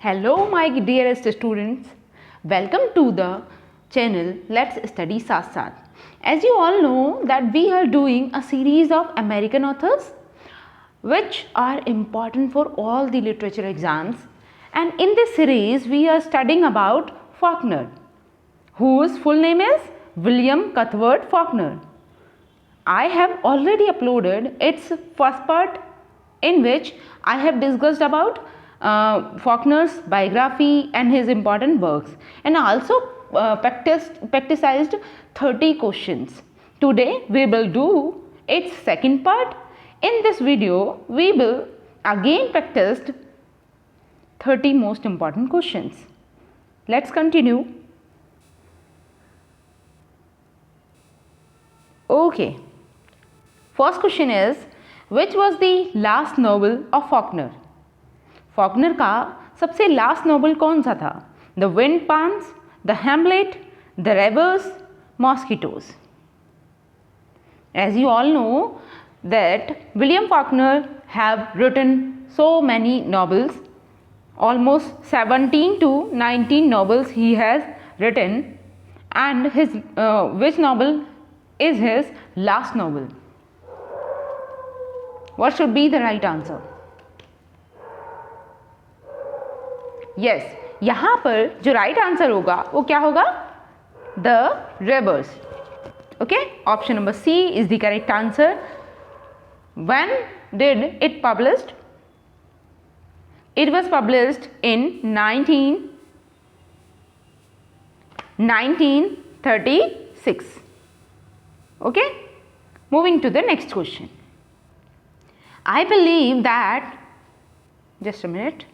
Hello, my dearest students. Welcome to the channel Let's Study Saath Saath. As you all know that we are doing a series of American authors which are important for all the literature exams, and in this series we are studying about Faulkner, whose full name is William Cuthbert Faulkner. I have already uploaded its first part in which I have discussed about Faulkner's biography and his important works, and also practiced 30 questions. Today we will do its second part. In this video we will again practice 30 most important questions. Let's continue. Okay. First question is, which was the last novel of Faulkner? Faulkner का सबसे last novel कौन सा था? The Wild Palms, the Hamlet, the Reivers, Mosquitoes. As you all know that William Faulkner have written so many novels, almost 17 to 19 novels he has written, and his which novel is his last novel? What should be the right answer? Yes, यहाँ पर जो right answer होगा वो क्या होगा? The Reverse. Okay, option number C is the correct answer. When did it published? It was published in 1936. Okay, moving to the next question. I believe that, just a minute,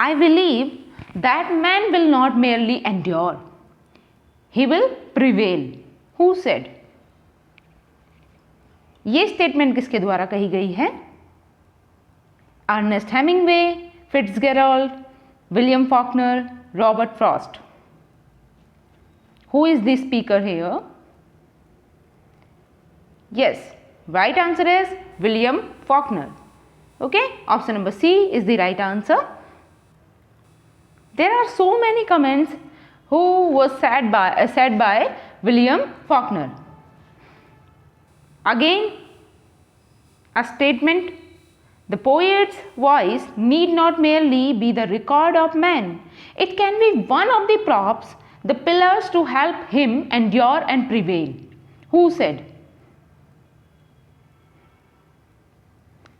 I believe that man will not merely endure, he will prevail. Who said? ये statement किसके द्वारा कही गई है? Ernest Hemingway, Fitzgerald, William Faulkner, Robert Frost. Who is the speaker here? Yes, right answer is William Faulkner. Okay, option number C is the right answer. There are so many comments who was said by William Faulkner. Again, a statement: the poet's voice need not merely be the record of man. It can be one of the props, the pillars to help him endure and prevail. Who said?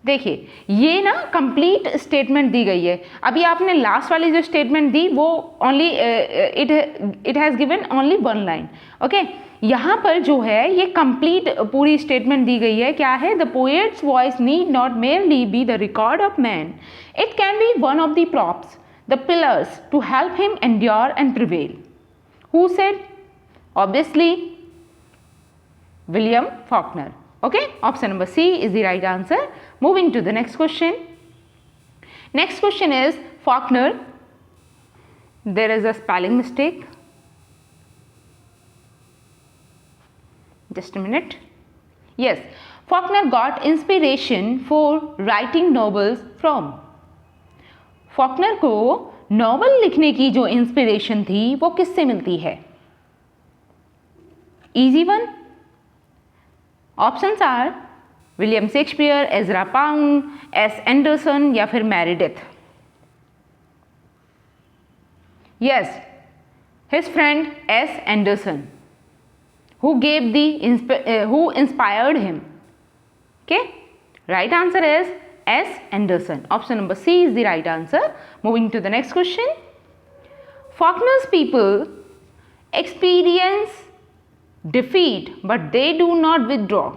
देखिए, ये ना complete statement दी गई है. अभी आपने last वाली जो statement दी वो only it has given only one line. Okay, यहाँ पर जो है ये कंप्लीट पूरी स्टेटमेंट दी गई है. क्या है? The poet's voice need not merely be the record of man, it can be one of the props, the pillars to help him endure and prevail. Who said? Obviously William Faulkner. Okay, option number C is the right answer. Moving to the next question. Next question is Faulkner. There is a spelling mistake. Just a minute. Yes, Faulkner got inspiration for writing novels from. Faulkner को novel लिखने की जो inspiration थी वो किससे मिलती है? Easy one. Options are William Shakespeare, Ezra Pound, S Anderson या फिर Meredith. Yes, his friend S Anderson who inspired him. Okay, right answer is S Anderson. Option number C is the right answer. Moving to the next question. Faulkner's people experience defeat but they do not withdraw.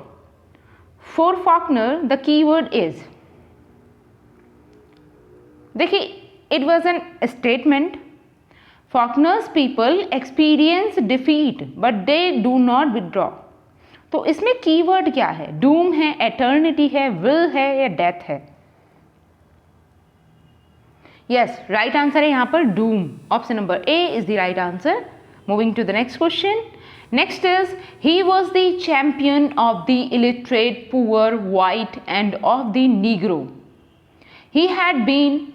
For Faulkner the keyword is. देखिए, it was an statement. Faulkner's people experience defeat but they do not withdraw. तो इसमें keyword क्या है? डूम है, eternity है, will है या death है? यस, राइट आंसर है यहाँ पर doom. Option number A is the right answer. Moving to the next question. Next is, he was the champion of the illiterate, poor, white and of the Negro. He had been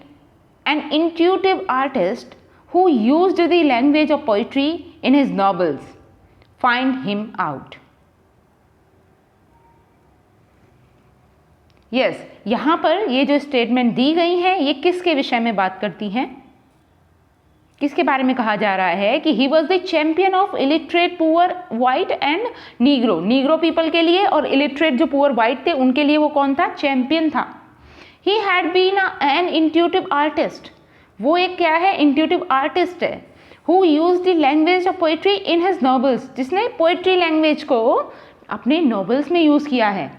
an intuitive artist who used the language of poetry in his novels. Find him out. Yes, यहाँ पर ये जो statement दी गई है ये किसके विषय में बात करती हैं? किसके बारे में कहा जा रहा है कि he was the champion of illiterate poor white and Negro, Negro people के लिए और इलिटरेट जो पुअर वाइट थे उनके लिए वो कौन था? चैंपियन था। He had been an intuitive artist, वो एक क्या है? इंट्यूटिव आर्टिस्ट है। Who use the language of poetry in his novels, जिसने पोइट्री लैंग्वेज को अपने नॉवेल्स में यूज किया है।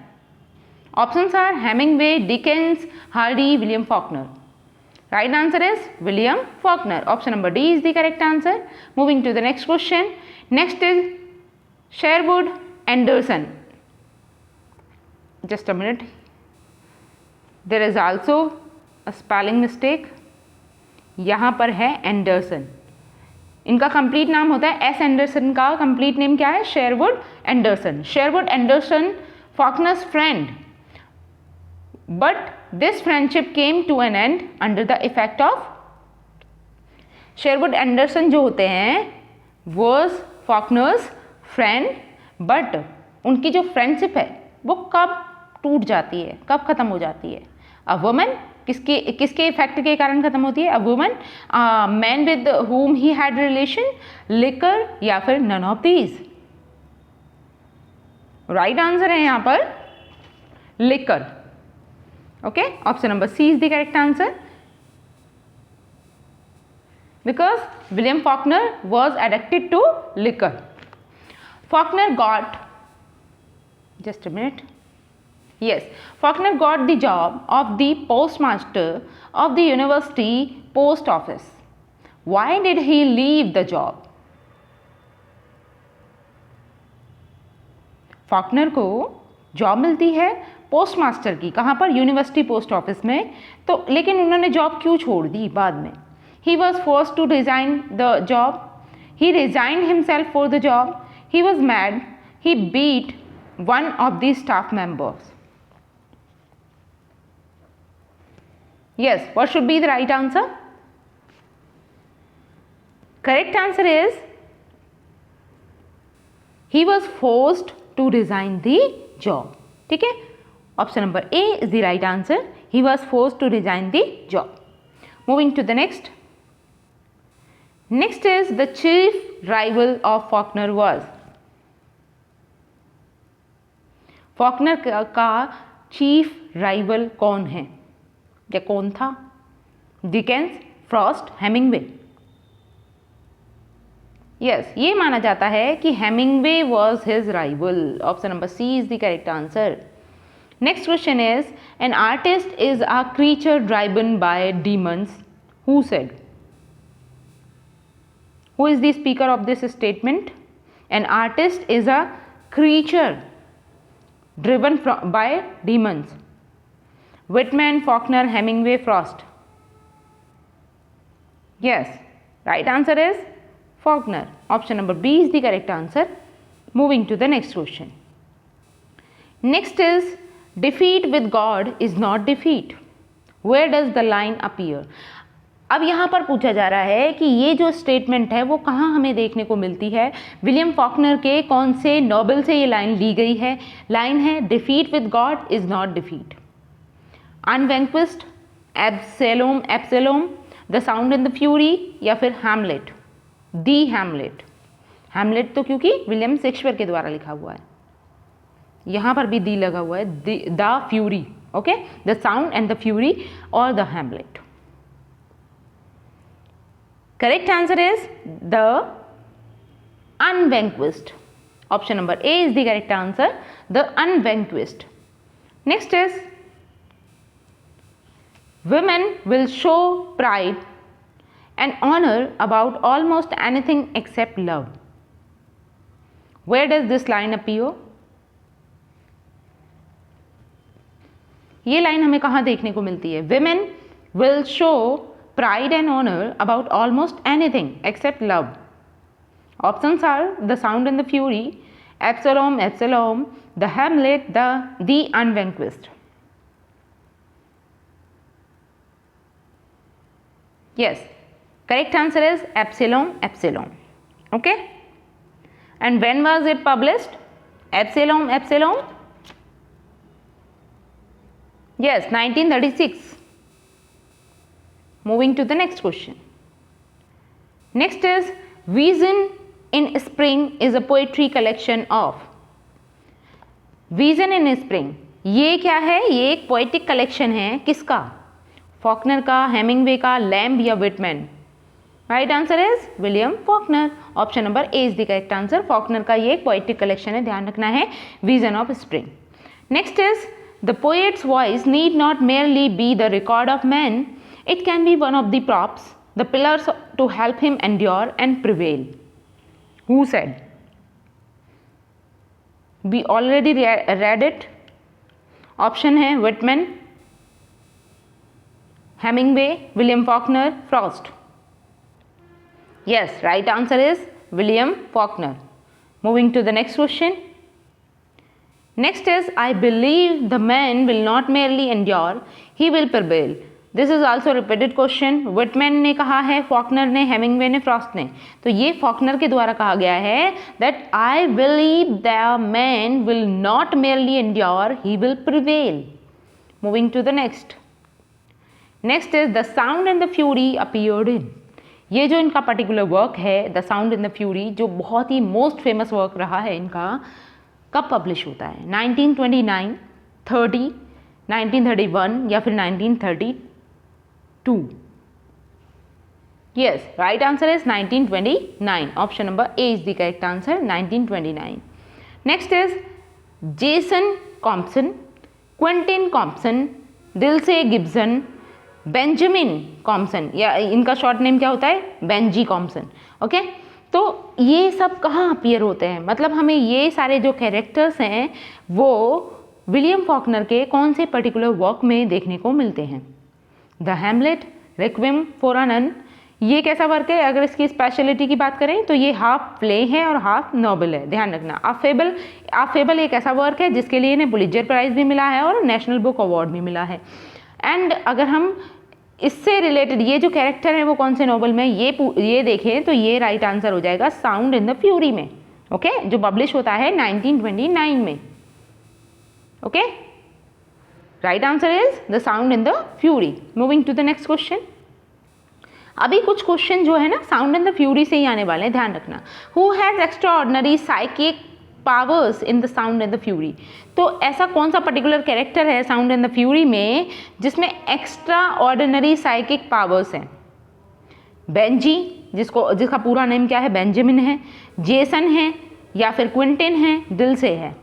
Options are Hemingway, Dickens, Hardy, William Faulkner. Right answer is William Faulkner. Option number D is the correct answer. Moving to the next question. Next is Sherwood Anderson. Just a minute. There is also a spelling mistake. यहाँ पर है Anderson, इनका complete नाम होता है S Anderson का complete name क्या है? Sherwood Anderson. Sherwood Anderson Faulkner's friend, but this friendship came to an end under the effect of Sherwood Anderson जो होते हैं was Faulkner's friend, but उनकी जो फ्रेंडशिप है वो कब टूट जाती है, कब खत्म हो जाती है? अ वुमन, किसके इफेक्ट के कारण खत्म होती है? A woman, man with whom he had relation, liquor, या फिर none of these। Right answer है यहाँ पर liquor. Okay, option number C is the correct answer, because William Faulkner was addicted to liquor. Faulkner got, just a minute, yes, Faulkner got the job of the postmaster of the university post office. Why did he leave the job? Faulkner को job मिलती है post master की, कहाँ पर? University post office में। तो लेकिन उन्होंने जॉब क्यों छोड़ दी बाद में? He was forced to resign the job, he resigned himself for the job, he was mad, he beat one of the staff members. Yes, what should be the right answer? Correct answer is he was forced to resign the job. ठीक है, option number A is the right answer. He was forced to resign the job. Moving to the next. Next is the chief rival of Faulkner was. Faulkner का chief rival कौन है या कौन था? Dickens, Frost, Hemingway. Yes, ये माना जाता है कि Hemingway was his rival. Option number C is the correct answer. Next question is, an artist is a creature driven by demons. Who said? Who is the speaker of this statement? An artist is a creature driven by demons. Whitman, Faulkner, Hemingway, Frost. Yes, right answer is Faulkner. Option number B is the correct answer. Moving to the next question. Next is, defeat with God is not defeat. Where does the line appear? अब यहाँ पर पूछा जा रहा है कि ये जो स्टेटमेंट है वो कहाँ हमें देखने को मिलती है? विलियम फॉकनर के कौन से नॉवेल से ये लाइन ली गई है? लाइन है, defeat with God is not defeat, Unvanquished, Absalom, Absalom, the sound and the Fury, या फिर हैमलेट, दी हैमलेट। हैमलेट तो क्योंकि विलियम शेक्सपियर के द्वारा लिखा हुआ है, यहाँ पर भी दी लगा हुआ है, the Fury. Okay, the sound and the Fury और the Hamlet. Correct answer is the Unvanquished. Option number A is the correct answer, the Unvanquished. Next is, women will show pride and honor about almost anything except love. Where does this line appear? ये line हमें कहाँ देखने को मिलती है? Women will show pride and honor about almost anything except love. Options are the Sound and the Fury, Absalom, Absalom, the Hamlet, the Unvanquished. Yes, correct answer is epsilon, epsilon. Okay, and when was it published? Epsilon, epsilon. Yes, 1936. Moving to the next question. Next is Vision in Spring is a poetry collection of. Vision in Spring, ये क्या है? ये एक poetic collection है, किसका? Faulkner का, Hemingway का, Lamb या Whitman? Right answer is William Faulkner. Option number A is the correct answer. Faulkner का ये एक पोएटिक कलेक्शन है, ध्यान रखना है. Vision of spring. Next is the poet's voice need not merely be the record of man, it can be one of the props, the pillars to help him endure and prevail. Who said? We already read it. Option है Whitman, Hemingway, William Faulkner, Frost. Yes, right answer is William Faulkner. Moving to the next question. Next is I believe the man will not merely endure, he will prevail. This is also repeated question. Whitman ने कहा है, Faulkner ने, Hemingway ने, Frost ने. तो ये Faulkner के द्वारा कहा गया है that I believe the man will not merely endure, he will prevail. Moving to the next. Next is The Sound and the Fury appeared in. ये जो इनका पर्टिकुलर वर्क है the sound in the fury, जो बहुत ही most famous work रहा है इनका, कब पब्लिश होता है? 1929, 30, 1931 या फिर 1932? Yes, right answer is 1929. Option number A is the correct answer, 1929. Next is Jason Compson, Quentin Compson, दिलसे Gibson, Benjamin Compson, या इनका शॉर्ट नेम क्या होता है? Benji Compson. ओके, तो ये सब कहाँ अपीयर होते हैं? मतलब हमें ये सारे जो कैरेक्टर्स हैं वो विलियम फॉकनर के कौन से पर्टिकुलर वर्क में देखने को मिलते हैं? The Hamlet, Requiem for a Nun, ये कैसा वर्क है? अगर इसकी स्पेशलिटी की बात करें तो ये हाफ प्ले है और हाफ नॉवल है, ध्यान रखना. आ फेबल एक ऐसा वर्क है जिसके लिए इन्हें पुलित्जर प्राइज भी मिला है और नेशनल बुक अवार्ड भी मिला है. एंड अगर हम इससे रिलेटेड ये जो कैरेक्टर है वो कौन से नॉवल में, ये देखें तो ये राइट आंसर हो जाएगा साउंड इन द फ्यूरी में. ओके, जो पब्लिश होता है 1929 में. Okay, right answer is the sound in the fury. Moving to the next question. अभी कुछ क्वेश्चन जो है ना साउंड इन द फ्यूरी से ही आने वाले हैं, ध्यान रखना. Who has extraordinary psychic powers in the sound in the fury? तो ऐसा कौन सा पर्टिकुलर कैरेक्टर है साउंड इन द फ्यूरी में जिसमें एक्स्ट्रा ऑर्डिनरी साइकिक पावर्स हैं? बेंजी, जिसका पूरा नेम क्या है? बेंजामिन है, जेसन है, या फिर क्विंटिन है, दिलसे है?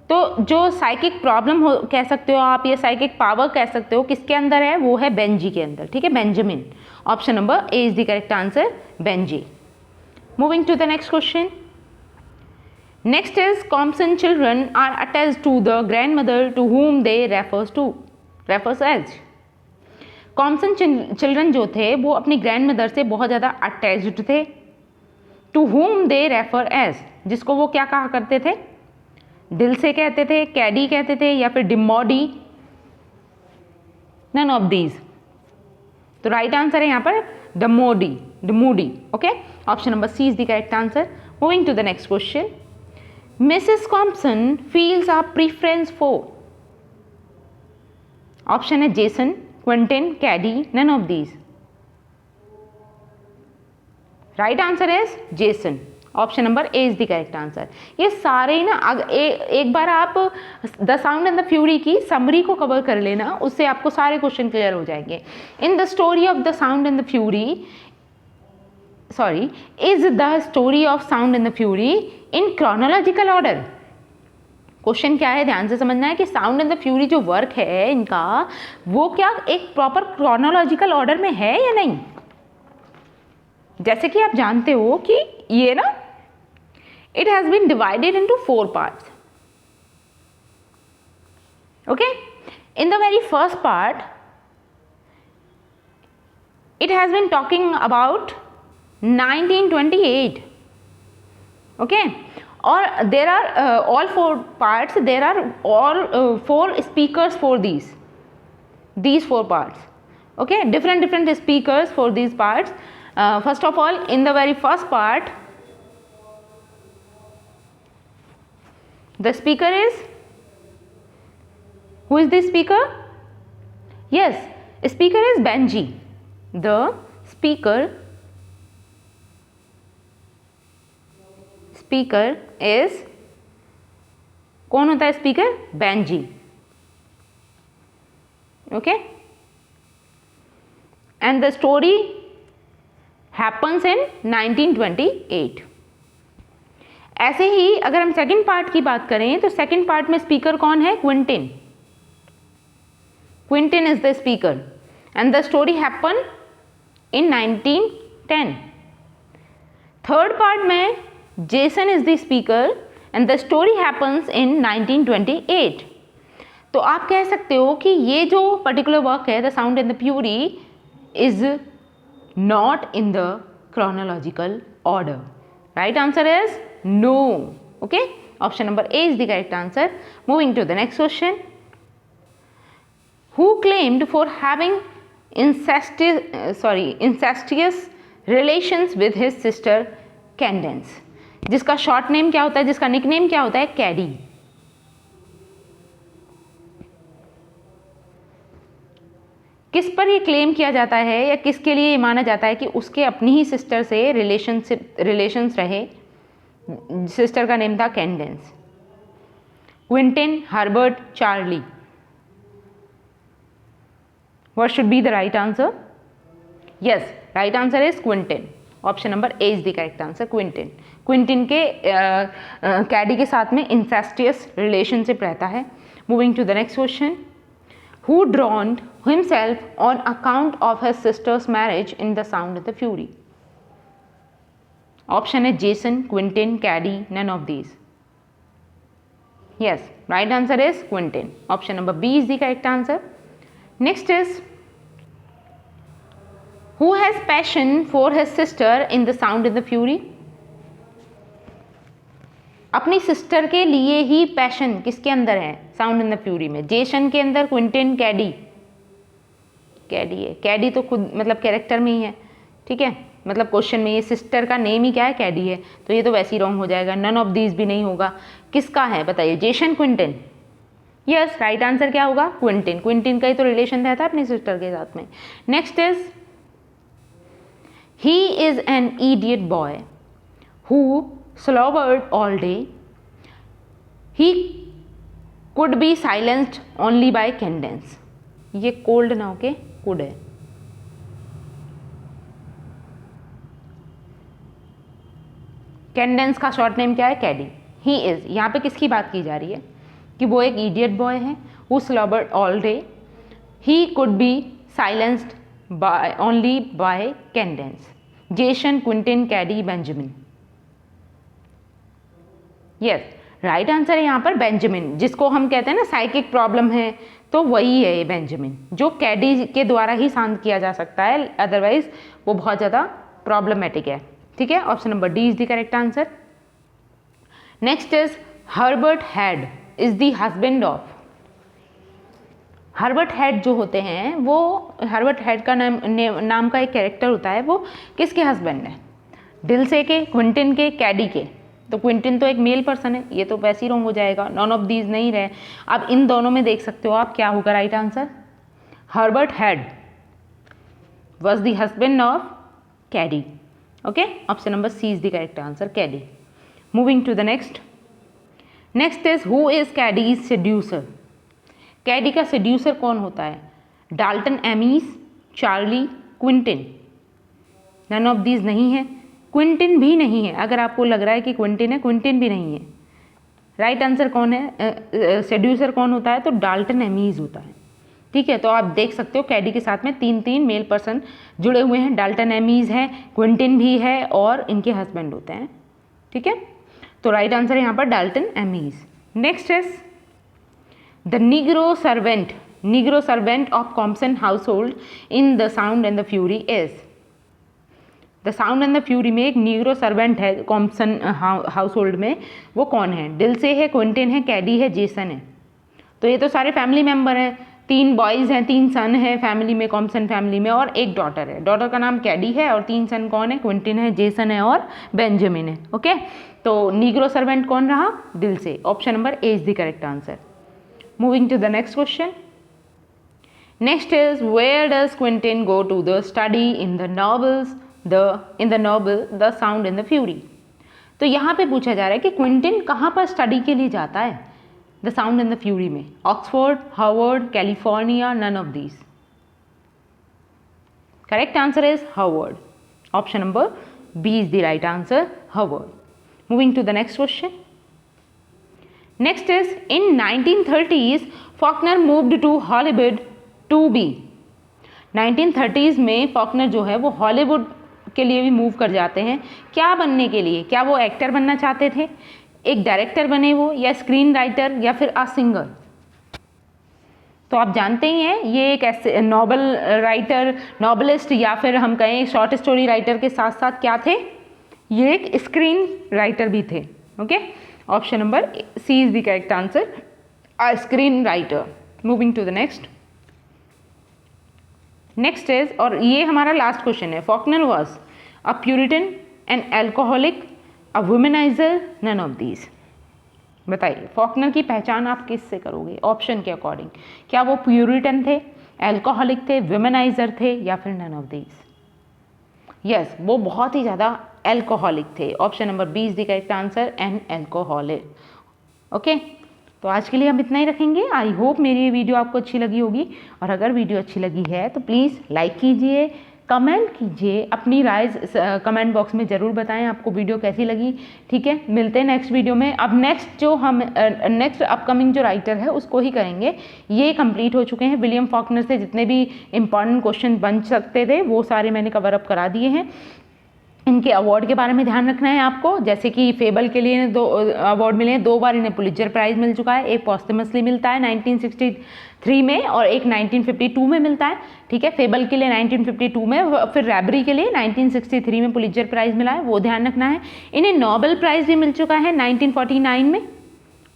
तो जो साइकिक प्रॉब्लम हो कह सकते हो आप, ये साइकिक पावर कह सकते हो, किसके अंदर है? वो है बेंजी के अंदर. ठीक है, Benjamin. Option number A is the correct answer, Benjy. Moving to the next question. Next is Compson children are attached to the grandmother to whom they refers as. Compson children जो थे वो अपनी grandmother से बहुत ज़्यादा attached थे. To whom they refer as, जिसको वो क्या कहा करते थे? दिल से कहते थे, कैडी कहते थे, या फिर डिमोडी? None of these. तो राइट आंसर है यहाँ पर Damuddy. Okay, option number C is the correct answer. Moving to the next question. Mrs. Compson feels a preference for. Option है Jason, Quentin, Caddy, none of these. Right answer is Jason. Option number A is the correct answer. ये सारे ना एक बार आप the sound and the Fury की summary को cover कर लेना, उससे आपको सारे क्वेश्चन क्लियर हो जाएंगे. In the story of the sound and the fury, is the story of sound and the fury in chronological order? Question क्या है, ध्यान से समझना है कि साउंड एंड द फ्यूरी जो वर्क है इनका, वो क्या एक प्रॉपर क्रोनोलॉजिकल ऑर्डर में है या नहीं? जैसे कि आप जानते हो कि ये ना it has been divided into 4 parts. Okay, in the very first part it has been talking about 1928. Okay, or there are all 4 parts, there are all 4 speakers for these 4 parts. Okay, different speakers for these parts. First of all, in the very first part, the speaker is, who is the speaker? Yes, speaker is Benji. The speaker is, कौन होता है speaker? Benji. Okay, and the story happens in 1928. ऐसे ही अगर हम second part की बात करें तो सेकंड पार्ट में स्पीकर कौन है? Quentin. Quentin is the speaker and the story happen in 1910. Third part में Jason is the speaker and the story happens in 1928. तो आप कह सकते हो कि ये जो पर्टिकुलर वर्क है, the sound in the Fury, is not in the chronological order. Right answer is no. Okay, option number A is the correct answer. Moving to the next question. Who claimed for having incestuous relations with his sister Candace? जिसका short name क्या होता है, जिसका nick name क्या होता है? कैडी. किस पर ये क्लेम किया जाता है या किसके लिए ये माना जाता है कि उसके अपनी ही सिस्टर से रिलेशंस रहे? सिस्टर का नेम था Candace. Quentin, Herbert, Charlie. What should be the right answer? Yes, right answer is Quentin. Option number A is the correct answer. Quentin. Quentin के कैडी के साथ में इंसेस्टियस रिलेशनशिप रहता है. Moving to the next question. Who drowned himself on account of his sister's marriage in The Sound of the Fury? Option है Jason, Quentin, Caddy, none of these. Yes, right answer is Quentin. Option number B is the correct answer. Next is, who has passion for his sister in The Sound of the Fury? अपनी sister के लिए ही passion किसके अंदर है? Sound in the fury में. Jason के अंदर, Quentin, कैडी. कैडी है. कैडी तो खुद मतलब कैरेक्टर में ही है. ठीक है, मतलब क्वेश्चन में ये सिस्टर का नेम ही क्या है? कैडी है. तो ये तो वैसे ही रॉन्ग हो जाएगा. नन ऑफ दीज भी नहीं होगा. किसका है बताइए? Jason, Quentin. Yes, right answer क्या होगा? क्विंटिन. क्विंटिन का ही तो रिलेशन रहता है अपनी सिस्टर के साथ में. Next is, he is an idiot boy who slobbered all day. He could be silenced only by Candace. ये cold ना होके could है. Candace का शॉर्ट नेम क्या है? कैडी. He is, यहाँ पे किसकी बात की जा रही है? कि वो एक idiot boy है who slobbered all day. He could be silenced only by Candace. Jason, Quentin, Caddy, Benjamin. Yes, right answer है यहाँ पर बेंजामिन. जिसको हम कहते हैं ना साइकिक प्रॉब्लम है, तो वही है ये बेंजामिन, जो कैडी के द्वारा ही शांत किया जा सकता है. अदरवाइज वो बहुत ज़्यादा प्रॉब्लमेटिक है. ठीक है, option number D is the correct answer. Next is, Herbert head is the husband of. Herbert head जो होते हैं वो, हर्बर्ट हेड का नाम का एक कैरेक्टर होता है, वो किसके हस्बैंड है? डिल्से के, क्विंटिन के, कैडी के. तो क्विंटिन तो एक मेल पर्सन है, ये तो वैसे ही रॉन्ग हो जाएगा. नॉन ऑफ दीज नहीं रहे. अब इन दोनों में देख सकते हो आप क्या होगा right answer. Herbert Head was the husband of Caddy. Okay, option number C is the correct answer, Caddy. Moving to the next. Next is, who is Caddy's seducer. Caddy का सेड्यूसर कौन होता है? Dalton Ames, Charlie, Quentin. None of these नहीं है. Quentin भी नहीं है. अगर आपको लग रहा है कि क्विंटिन है, क्विंटिन भी नहीं है. राइट आंसर कौन है? सेड्यूसर कौन होता है? तो डाल्टन एमीज होता है. ठीक है, तो आप देख सकते हो कैडी के साथ में तीन मेल पर्सन जुड़े हुए हैं. डाल्टन एमीज है, क्विंटिन भी है और इनके हस्बैंड होते हैं. ठीक है, तो राइट आंसर है यहाँ पर Dalton Emmys. Next is, the Negro servant of Compson house hold in the sound and the Fury is. The sound and the fury में एक नीग्रो सर्वेंट है कॉम्पसन हाउस होल्ड में. वो कौन है? डिल्से है, क्विंटिन है, कैडी है, जेसन है. तो ये तो सारे फैमिली मेम्बर हैं. 3 बॉयज़ हैं, 3 सन है फैमिली में, कॉम्पसन फैमिली में, और एक डॉटर है। डॉटर का नाम कैडी है और 3 सन कौन है? क्विंटिन है, जेसन है और बेंजामिन है। ओके, तो नीग्रो सर्वेंट कौन रहा? दिल से। Option number A is the correct answer. Moving to the next question. Next is where does Quentin go to the study in the novels the sound and the fury. तो यहाँ पे पूछा जा रहा है कि क्विंटिन कहाँ पर स्टडी के लिए जाता है the sound and the fury में? Oxford, Harvard, California, none of these. Correct answer is Harvard. Option number B is the right answer, Harvard. Moving to the next question. Next is in 1930s Faulkner moved to Hollywood to be. 1930s में Faulkner जो है वो Hollywood के लिए भी move कर जाते हैं। क्या बनने के लिए? क्या वो एक्टर बनना चाहते थे, एक डायरेक्टर बने वो, या स्क्रीन राइटर, या फिर अ सिंगर? तो आप जानते ही हैं ये एक ऐसे नॉवल राइटर, नॉवलिस्ट, या फिर हम कहें शॉर्ट स्टोरी राइटर के साथ साथ क्या थे? ये एक स्क्रीन राइटर भी थे। Okay, option number C is the correct answer, a screen writer. Moving to the next. Next is, और ये हमारा लास्ट क्वेश्चन है, Faulkner was a puritan, an alcoholic, a womaniser, none of these. बताइए Faulkner की पहचान आप किससे करोगे ऑप्शन के अकॉर्डिंग? क्या वो प्यूरिटन थे, एल्कोहलिक थे, वुमेनाइजर थे, या फिर नन ऑफ दीज? यस, वो बहुत ही ज़्यादा एल्कोहलिक थे। Option number B is the correct answer, an alcoholic. Okay, तो आज के लिए हम इतना ही रखेंगे। आई होप मेरी ये वीडियो आपको अच्छी लगी होगी, और अगर वीडियो अच्छी लगी है तो प्लीज़ लाइक कीजिए, कमेंट कीजिए, अपनी राय कमेंट बॉक्स में ज़रूर बताएं आपको वीडियो कैसी लगी। ठीक है, मिलते हैं नेक्स्ट वीडियो में। अब नेक्स्ट जो हम नेक्स्ट अपकमिंग जो राइटर है उसको ही करेंगे। ये कंप्लीट हो चुके हैं। विलियम फॉकनर से जितने भी इंपॉर्टेंट क्वेश्चन बन सकते थे वो सारे मैंने कवर अप करा दिए हैं। इनके अवार्ड के बारे में ध्यान रखना है आपको, जैसे कि फेबल के लिए 2 अवार्ड मिले हैं, 2 बार इन्हें पुलित्जर प्राइज़ मिल चुका है, एक पॉस्टमसली मिलता है 1963 में और एक 1952 में मिलता है। ठीक है, फेबल के लिए 1952 में, फिर रैबरी के लिए 1963 में पुलित्जर प्राइज़ मिला है, वो ध्यान रखना है। इन्हें नोबेल प्राइज़ भी मिल चुका है 1949 में,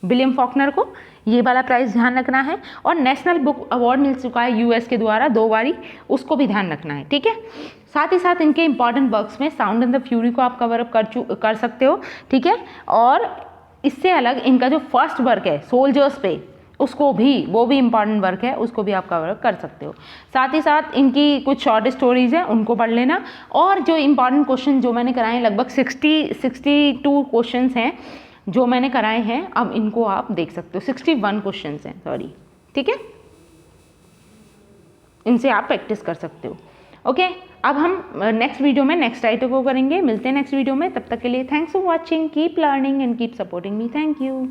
विलियम फॉकनर को, ये वाला प्राइज़ ध्यान रखना है। और नेशनल बुक अवार्ड मिल चुका है यूएस के द्वारा 2 बारी, उसको भी ध्यान रखना है। ठीक है, साथ ही साथ इनके इंपॉर्टेंट वर्क्स में साउंड एंड द फ्यूरी को आप कवर अप कर सकते हो। ठीक है, और इससे अलग इनका जो फर्स्ट वर्क है सोल्जर्स पे, उसको भी, वो भी इंपॉर्टेंट वर्क है, उसको भी आप कवर अप कर सकते हो। साथ ही साथ इनकी कुछ शॉर्ट स्टोरीज़ हैं, उनको पढ़ लेना। और जो इंपॉर्टेंट क्वेश्चन जो मैंने कराए हैं, लगभग 62 क्वेश्चंस हैं जो मैंने कराए हैं, अब इनको आप देख सकते हो। 61 क्वेश्चंस हैं, सॉरी। ठीक है, इनसे आप प्रैक्टिस कर सकते हो। ओके, अब हम नेक्स्ट वीडियो में नेक्स्ट राइटर को करेंगे। मिलते हैं नेक्स्ट वीडियो में, तब तक के लिए thanks for watching, keep learning and keep supporting me. Thank you.